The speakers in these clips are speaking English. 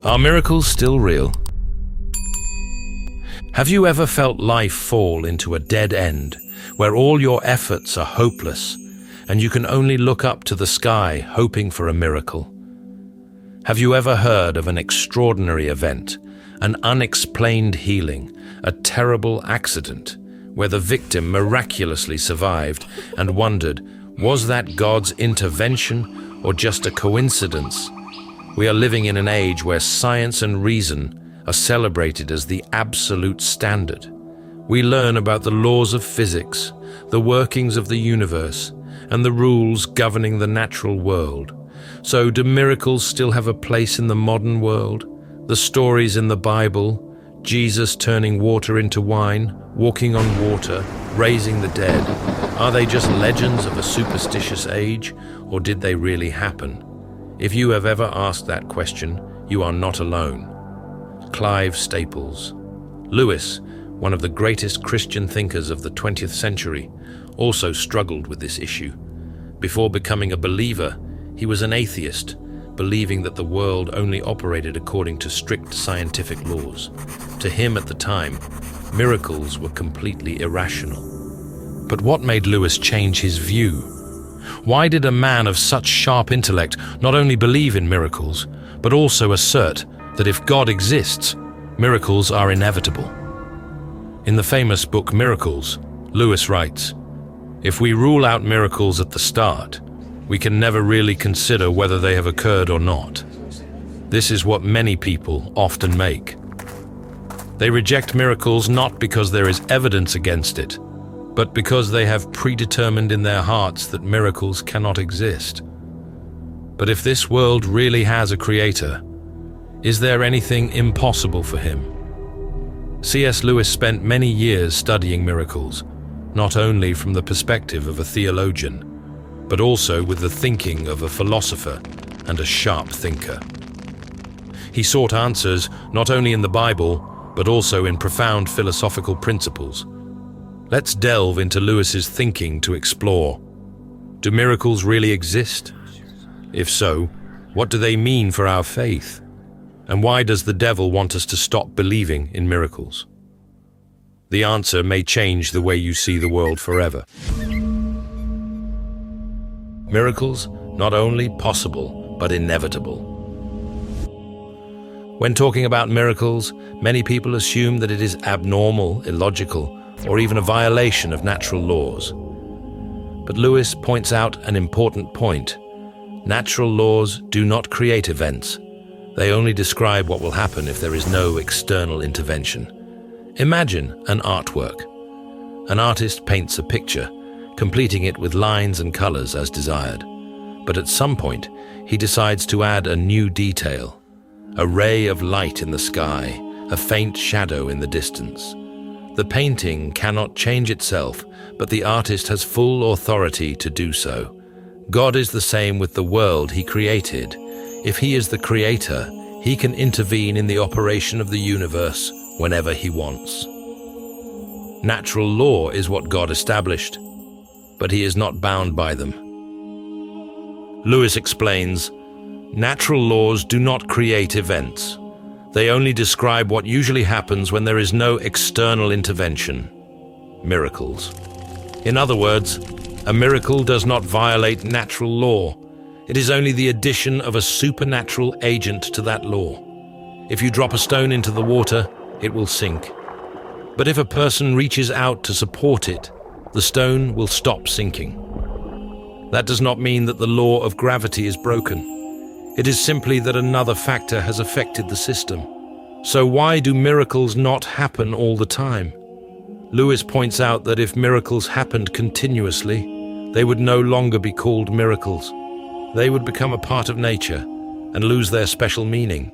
Are miracles still real? Have you ever felt life fall into a dead end, where all your efforts are hopeless, and you can only look up to the sky hoping for a miracle? Have you ever heard of an extraordinary event, an unexplained healing, a terrible accident, where the victim miraculously survived and wondered, was that God's intervention or just a coincidence? We are living in an age where science and reason are celebrated as the absolute standard. We learn about the laws of physics, the workings of the universe, and the rules governing the natural world. So, do miracles still have a place in the modern world? The stories in the Bible, Jesus turning water into wine, walking on water, raising the dead, are they just legends of a superstitious age, or did they really happen? If you have ever asked that question, you are not alone. Clive Staples. Lewis, one of the greatest Christian thinkers of the 20th century, also struggled with this issue. Before becoming a believer, he was an atheist, believing that the world only operated according to strict scientific laws. To him at the time, miracles were completely irrational. But what made Lewis change his view? Why did a man of such sharp intellect not only believe in miracles, but also assert that if God exists, miracles are inevitable? In the famous book Miracles, Lewis writes, "If we rule out miracles at the start, we can never really consider whether they have occurred or not. This is what many people often make. They reject miracles not because there is evidence against it, but because they have predetermined in their hearts that miracles cannot exist. But if this world really has a creator, is there anything impossible for him?" C.S. Lewis spent many years studying miracles, not only from the perspective of a theologian, but also with the thinking of a philosopher and a sharp thinker. He sought answers not only in the Bible, but also in profound philosophical principles. Let's delve into Lewis's thinking to explore. Do miracles really exist? If so, what do they mean for our faith? And why does the devil want us to stop believing in miracles? The answer may change the way you see the world forever. Miracles, not only possible, but inevitable. When talking about miracles, many people assume that it is abnormal, illogical, or even a violation of natural laws. But Lewis points out an important point. Natural laws do not create events. They only describe what will happen if there is no external intervention. Imagine an artwork. An artist paints a picture, completing it with lines and colors as desired. But at some point, he decides to add a new detail. A ray of light in the sky, a faint shadow in the distance. The painting cannot change itself, but the artist has full authority to do so. God is the same with the world he created. If he is the creator, he can intervene in the operation of the universe whenever he wants. Natural law is what God established, but he is not bound by them. Lewis explains, natural laws do not create events. They only describe what usually happens when there is no external intervention. Miracles. In other words, a miracle does not violate natural law. It is only the addition of a supernatural agent to that law. If you drop a stone into the water, it will sink. But if a person reaches out to support it, the stone will stop sinking. That does not mean that the law of gravity is broken. It is simply that another factor has affected the system. So why do miracles not happen all the time? Lewis points out that if miracles happened continuously, they would no longer be called miracles. They would become a part of nature and lose their special meaning.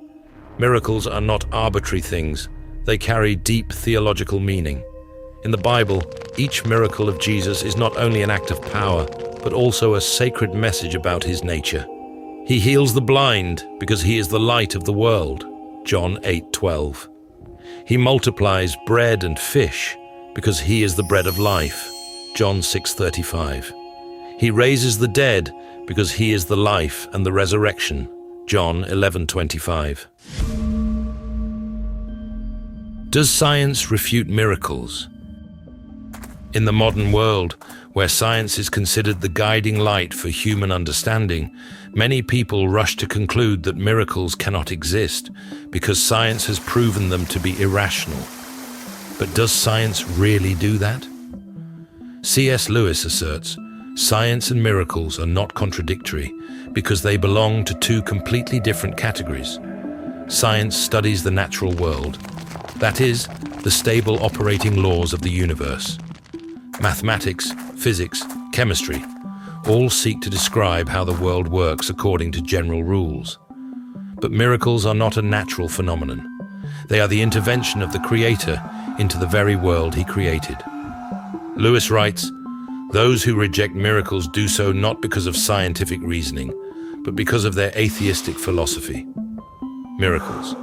Miracles are not arbitrary things. They carry deep theological meaning. In the Bible, each miracle of Jesus is not only an act of power, but also a sacred message about his nature. He heals the blind because he is the light of the world, John 8:12. He multiplies bread and fish because he is the bread of life, John 6:35. He raises the dead because he is the life and the resurrection, John 11:25. Does science refute miracles? In the modern world, where science is considered the guiding light for human understanding, many people rush to conclude that miracles cannot exist because science has proven them to be irrational. But does science really do that? C.S. Lewis asserts, science and miracles are not contradictory because they belong to two completely different categories. Science studies the natural world, that is, the stable operating laws of the universe. Mathematics, physics, chemistry all seek to describe how the world works according to general rules. But miracles are not a natural phenomenon. They are the intervention of the Creator into the very world He created. Lewis writes, "Those who reject miracles do so not because of scientific reasoning, but because of their atheistic philosophy." Miracles.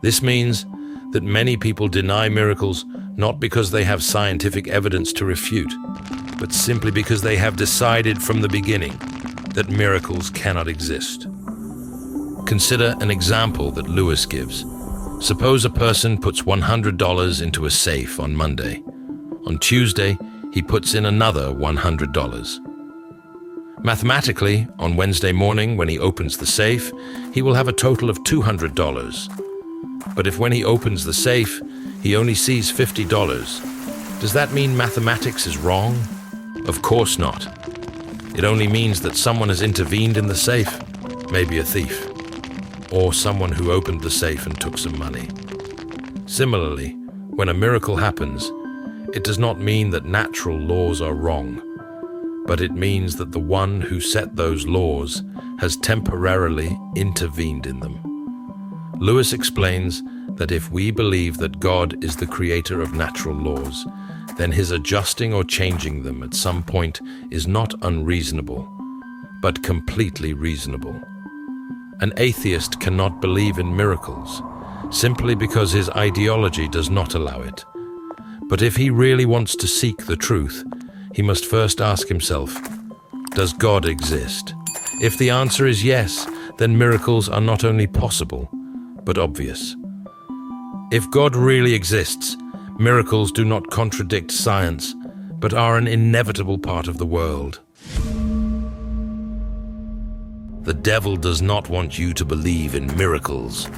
This means that many people deny miracles not because they have scientific evidence to refute, but simply because they have decided from the beginning that miracles cannot exist. Consider an example that Lewis gives. Suppose a person puts $100 into a safe on Monday. On Tuesday, he puts in another $100. Mathematically, on Wednesday morning when he opens the safe, he will have a total of $200. But if when he opens the safe, he only sees $50, does that mean mathematics is wrong? Of course not. It only means that someone has intervened in the safe, maybe a thief, or someone who opened the safe and took some money. Similarly, when a miracle happens, it does not mean that natural laws are wrong, but it means that the one who set those laws has temporarily intervened in them. Lewis explains that if we believe that God is the creator of natural laws, then his adjusting or changing them at some point is not unreasonable, but completely reasonable. An atheist cannot believe in miracles simply because his ideology does not allow it. But if he really wants to seek the truth, he must first ask himself, does God exist? If the answer is yes, then miracles are not only possible, but obvious. If God really exists, miracles do not contradict science, but are an inevitable part of the world. The devil does not want you to believe in miracles.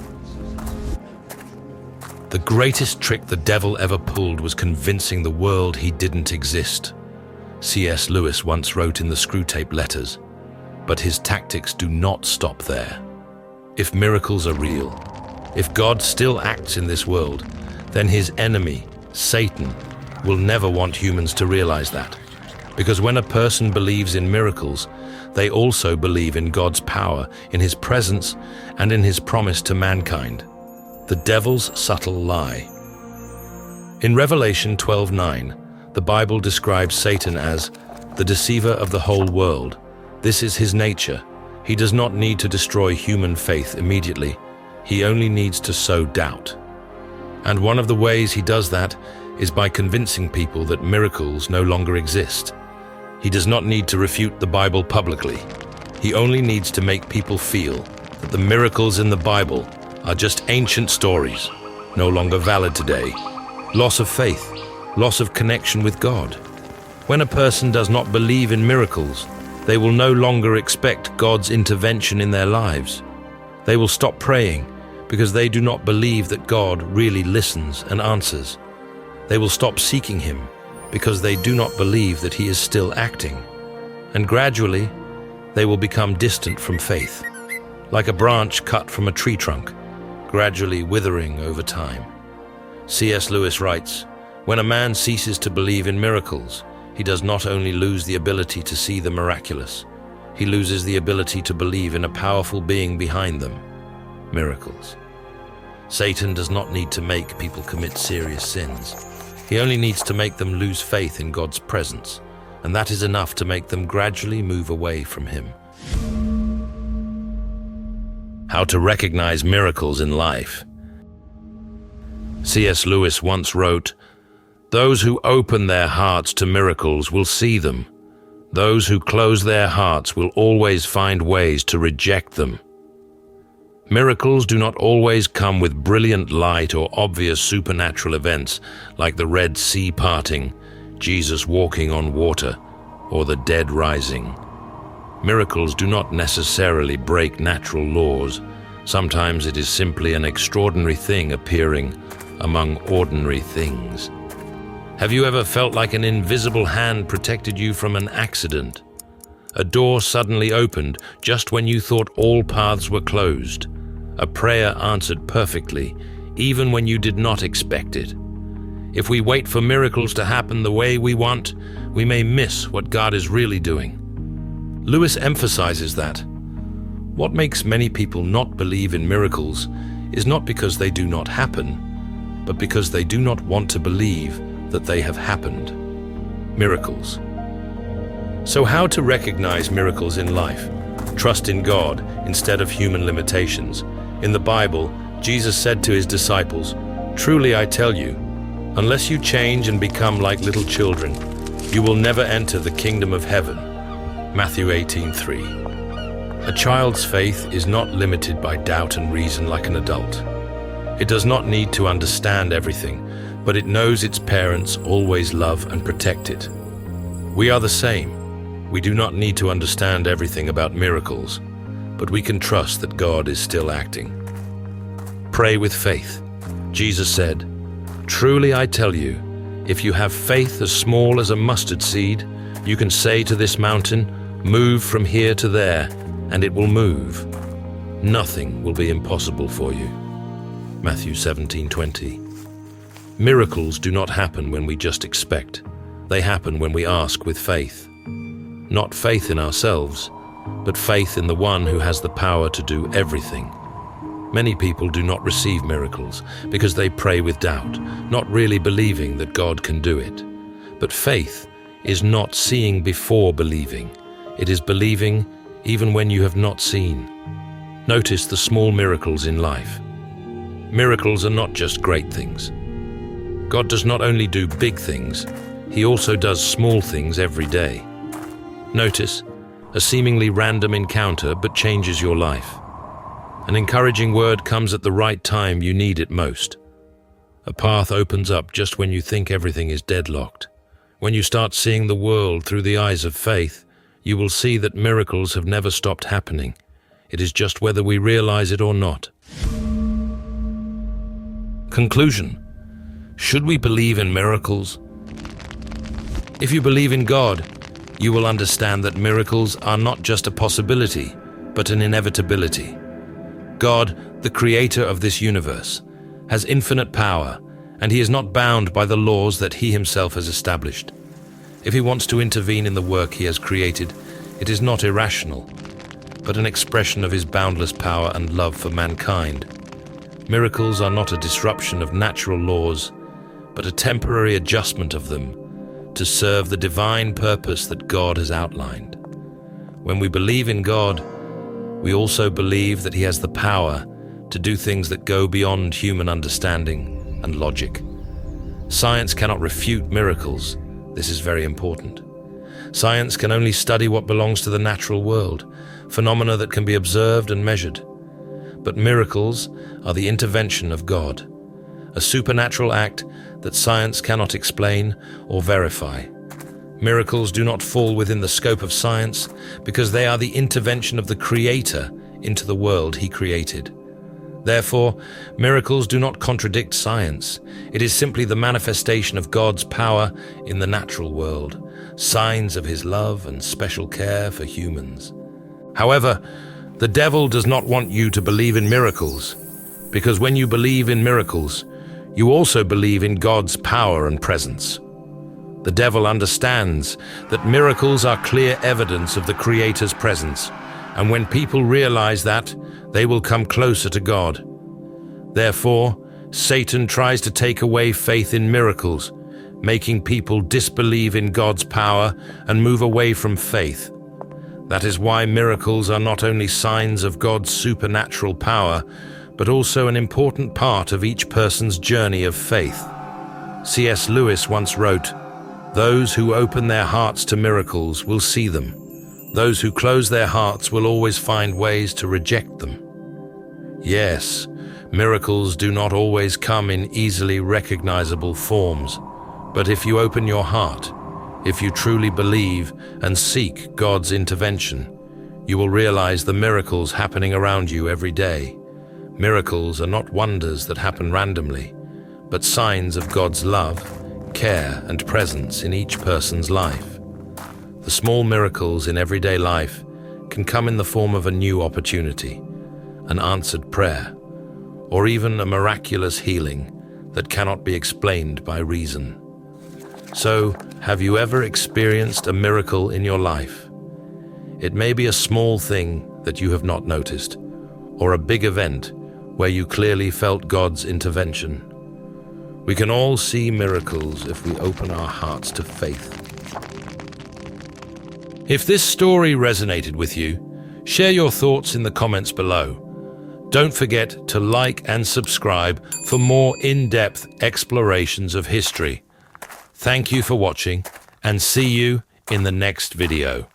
The greatest trick the devil ever pulled was convincing the world he didn't exist. C.S. Lewis once wrote in the Screwtape Letters, but his tactics do not stop there. If miracles are real, if God still acts in this world, then his enemy, Satan, will never want humans to realize that. Because when a person believes in miracles, they also believe in God's power, in his presence, and in his promise to mankind. The devil's subtle lie. In Revelation 12:9, the Bible describes Satan as the deceiver of the whole world. This is his nature. He does not need to destroy human faith immediately. He only needs to sow doubt. And one of the ways he does that is by convincing people that miracles no longer exist. He does not need to refute the Bible publicly. He only needs to make people feel that the miracles in the Bible are just ancient stories, no longer valid today. Loss of faith, loss of connection with God. When a person does not believe in miracles, they will no longer expect God's intervention in their lives. They will stop praying because they do not believe that God really listens and answers. They will stop seeking Him because they do not believe that He is still acting. And gradually, they will become distant from faith, like a branch cut from a tree trunk, gradually withering over time. C.S. Lewis writes, "When a man ceases to believe in miracles, he does not only lose the ability to see the miraculous, he loses the ability to believe in a powerful being behind them, miracles." Satan does not need to make people commit serious sins. He only needs to make them lose faith in God's presence, and that is enough to make them gradually move away from Him. How to recognize miracles in life. C.S. Lewis once wrote, "Those who open their hearts to miracles will see them. Those who close their hearts will always find ways to reject them." Miracles do not always come with brilliant light or obvious supernatural events like the Red Sea parting, Jesus walking on water, or the dead rising. Miracles do not necessarily break natural laws. Sometimes it is simply an extraordinary thing appearing among ordinary things. Have you ever felt like an invisible hand protected you from an accident? A door suddenly opened just when you thought all paths were closed. A prayer answered perfectly, even when you did not expect it. If we wait for miracles to happen the way we want, we may miss what God is really doing. Lewis emphasizes that what makes many people not believe in miracles is not because they do not happen, but because they do not want to believe that they have happened. Miracles. So how to recognize miracles in life? Trust in God instead of human limitations. In the Bible, Jesus said to his disciples, "Truly I tell you, unless you change and become like little children, you will never enter the kingdom of heaven." Matthew 18:3. A child's faith is not limited by doubt and reason like an adult. It does not need to understand everything, but it knows its parents always love and protect it. We are the same. We do not need to understand everything about miracles, but we can trust that God is still acting. Pray with faith. Jesus said, "Truly I tell you, if you have faith as small as a mustard seed, you can say to this mountain, 'Move from here to there,' and it will move. Nothing will be impossible for you." Matthew 17:20. Miracles do not happen when we just expect. They happen when we ask with faith. Not faith in ourselves, but faith in the one who has the power to do everything. Many people do not receive miracles because they pray with doubt, not really believing that God can do it. But faith is not seeing before believing. It is believing even when you have not seen. Notice the small miracles in life. Miracles are not just great things. God does not only do big things, He also does small things every day. Notice a seemingly random encounter but changes your life. An encouraging word comes at the right time you need it most. A path opens up just when you think everything is deadlocked. When you start seeing the world through the eyes of faith, you will see that miracles have never stopped happening. It is just whether we realize it or not. Conclusion. Should we believe in miracles? If you believe in God, you will understand that miracles are not just a possibility, but an inevitability. God, the creator of this universe, has infinite power, and He is not bound by the laws that He Himself has established. If He wants to intervene in the work He has created, it is not irrational, but an expression of His boundless power and love for mankind. Miracles are not a disruption of natural laws, but a temporary adjustment of them to serve the divine purpose that God has outlined. When we believe in God, we also believe that He has the power to do things that go beyond human understanding and logic. Science cannot refute miracles. This is very important. Science can only study what belongs to the natural world, phenomena that can be observed and measured. But miracles are the intervention of God, a supernatural act that science cannot explain or verify. Miracles do not fall within the scope of science because they are the intervention of the Creator into the world He created. Therefore, miracles do not contradict science. It is simply the manifestation of God's power in the natural world, signs of His love and special care for humans. However, the devil does not want you to believe in miracles, because when you believe in miracles, you also believe in God's power and presence. The devil understands that miracles are clear evidence of the Creator's presence, and when people realize that, they will come closer to God. Therefore, Satan tries to take away faith in miracles, making people disbelieve in God's power and move away from faith. That is why miracles are not only signs of God's supernatural power, but also an important part of each person's journey of faith. C.S. Lewis once wrote, "Those who open their hearts to miracles will see them. Those who close their hearts will always find ways to reject them." Yes, miracles do not always come in easily recognizable forms, but if you open your heart, if you truly believe and seek God's intervention, you will realize the miracles happening around you every day. Miracles are not wonders that happen randomly, but signs of God's love, care, and presence in each person's life. The small miracles in everyday life can come in the form of a new opportunity, an answered prayer, or even a miraculous healing that cannot be explained by reason. So, have you ever experienced a miracle in your life? It may be a small thing that you have not noticed, or a big event where you clearly felt God's intervention. We can all see miracles if we open our hearts to faith. If this story resonated with you, share your thoughts in the comments below. Don't forget to like and subscribe for more in-depth explorations of history. Thank you for watching, and see you in the next video.